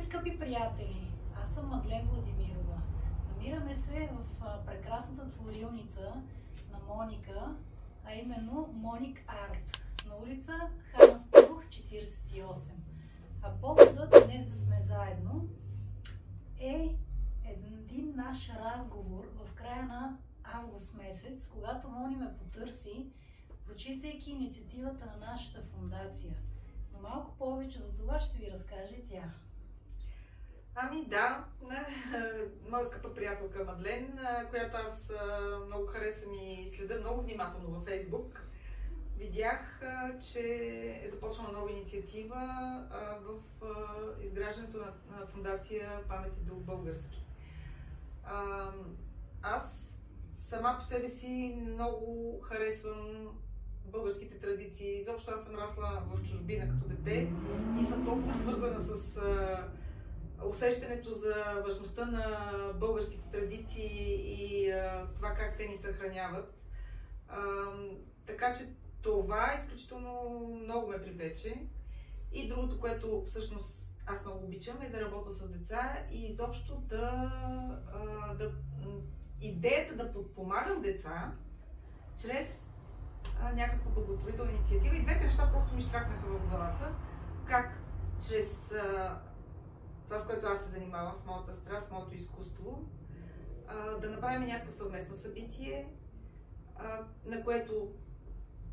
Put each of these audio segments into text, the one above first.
скъпи приятели! Аз съм Мадлен Владимирова. Намираме се в прекрасната творилница на Моника, а именно Моник Арт, на улица Хан Аспарух, 48. А поводът днес да сме заедно е един наш разговор в края на август месец, когато Мони ме потърси, прочитайки инициативата на нашата фондация. Но малко повече за това ще ви разкаже тя. Ами да, моя скъпа приятелка Мадлен, която аз много харесвам и следа много внимателно във Фейсбук, видях, че е започнала нова инициатива в изграждането на фондация Памет и дух български. Аз сама по себе си много харесвам българските традиции. Изобщо аз съм расла в чужбина като дете и съм толкова свързана с усещането за важността на българските традиции и това как те ни съхраняват. Така че това изключително много ме привлече. И другото, което всъщност аз много обичам, е да работя с деца и изобщо идеята да подпомагам деца чрез някаква благотворителна инициатива. И двете неща просто ми щракнаха в главата. Как чрез това, с което аз се занимавам, с моята страст, с моето изкуство, да направим някакво съвместно събитие, на което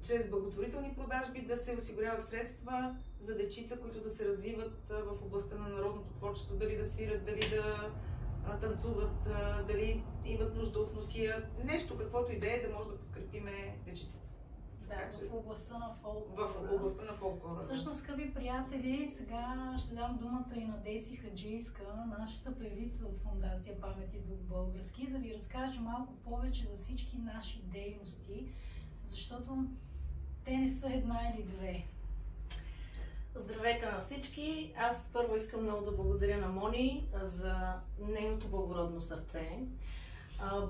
чрез благотворителни продажби да се осигуряват средства за дечица, които да се развиват в областта на народното творчество, дали да свират, дали да танцуват, дали имат нужда от носия, нещо, каквото и да е, да може да подкрепиме дечицата. Да, в областта на фолклора. В областта на фолклора. Всъщност, скъпи приятели, сега ще дам думата и на Деси Хаджийска, нашата певица от фондация Памет и дух български, да ви разкаже малко повече за всички наши дейности, защото те не са една или две. Здравейте на всички! Аз първо искам много да благодаря на Мони за нейното благородно сърце.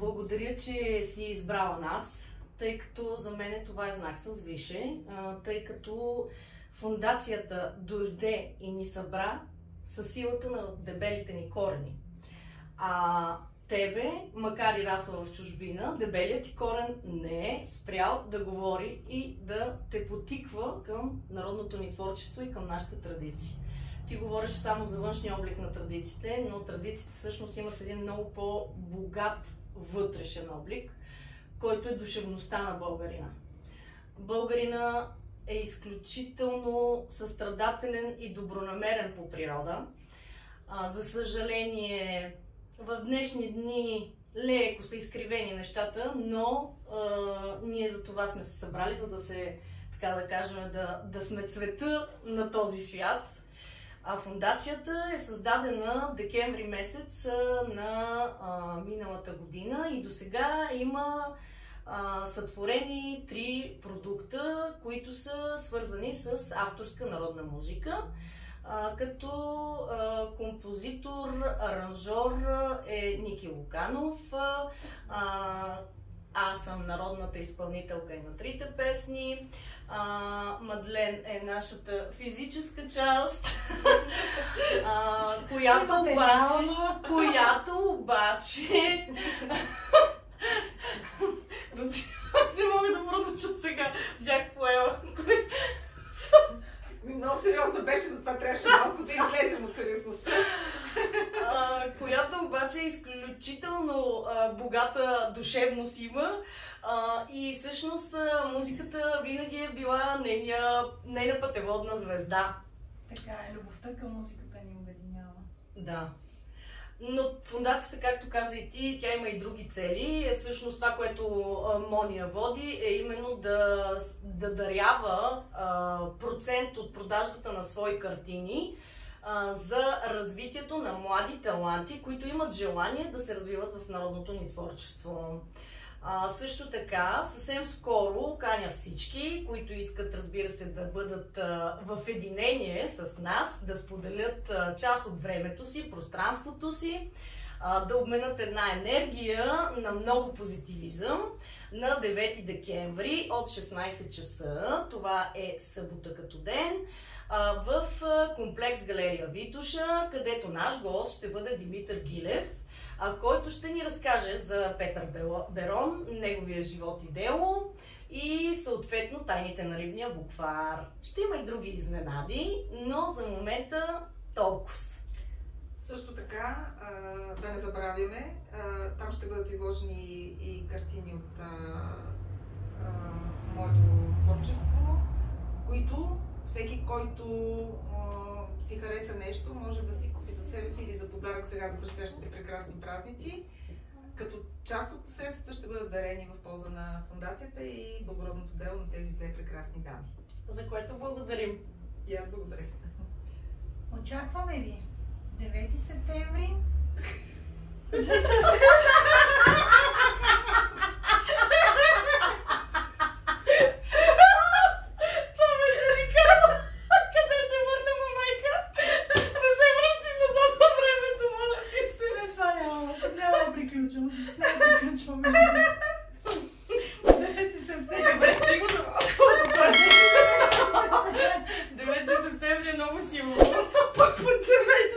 Благодаря, че си избрала нас, тъй като за мен това е знак с више, тъй като фондацията дойде и ни събра със силата на дебелите ни корени. Тебе, макар и расла в чужбина, дебелият ти корен не е спрял да говори и да те потиква към народното ни творчество и към нашите традиции. Ти говориш само за външния облик на традициите, но традициите всъщност имат един много по-богат вътрешен облик, който е душевността на българина. Българина е изключително състрадателен и добронамерен по природа. За съжаление, в днешни дни леко са изкривени нещата, но ние за това сме се събрали, за да се, така да кажем, да сме цвета на този свят. Фондацията е създадена декември месец на миналата година и досега има сътворени 3 продукта, които са свързани с авторска народна музика. Като композитор, аранжор е Ники Луканов. Аз съм народната изпълнителка и на 3 песни. Мадлен е нашата физическа част, която обаче не мога да продължа сега, бях поела. Много сериозно беше, затова трябваше малко да излезем от сериозността. Която обаче е изключително богата душевност има и всъщност музиката винаги е била нейна пътеводна звезда. Така е, любовта към музиката ни обединява. Да. Но фондацията, както каза и ти, тя има и други цели. Всъщност това, което Мония води, е именно да дарява процент от продажбата на свои картини за развитието на млади таланти, които имат желание да се развиват в народното ни творчество. Също така, съвсем скоро каня всички, които искат, разбира се, да бъдат в единение с нас, да споделят част от времето си, пространството си, да обменят една енергия на много позитивизъм на 9 декември от 16 часа. Това е събота като ден, в комплекс Галерия Витоша, където наш гост ще бъде Димитър Гилев, който ще ни разкаже за Петър Берон, неговия живот и дело и съответно тайните на рибния буквар. Ще има и други изненади, но за момента толкова. Също така, да не забравяме, там ще бъдат изложени и картини от моето творчество, които всеки, който си хареса нещо, може да си купи за себе си или за подарък сега за предстоящите прекрасни празници. Като част от средствата ще бъдат дарени в полза на фондацията и благородното дело на тези две прекрасни дами. За което благодарим. И аз благодаря. Очакваме ви 9 септември. Това беше уникално. Къде се върна, майка? Не се връщи назад във времето, моля ти се. Не, това няма да приключвам. С нея приключваме. 9 септември. Добре, стига за малко. 9 септември е много силно. Пък почервайте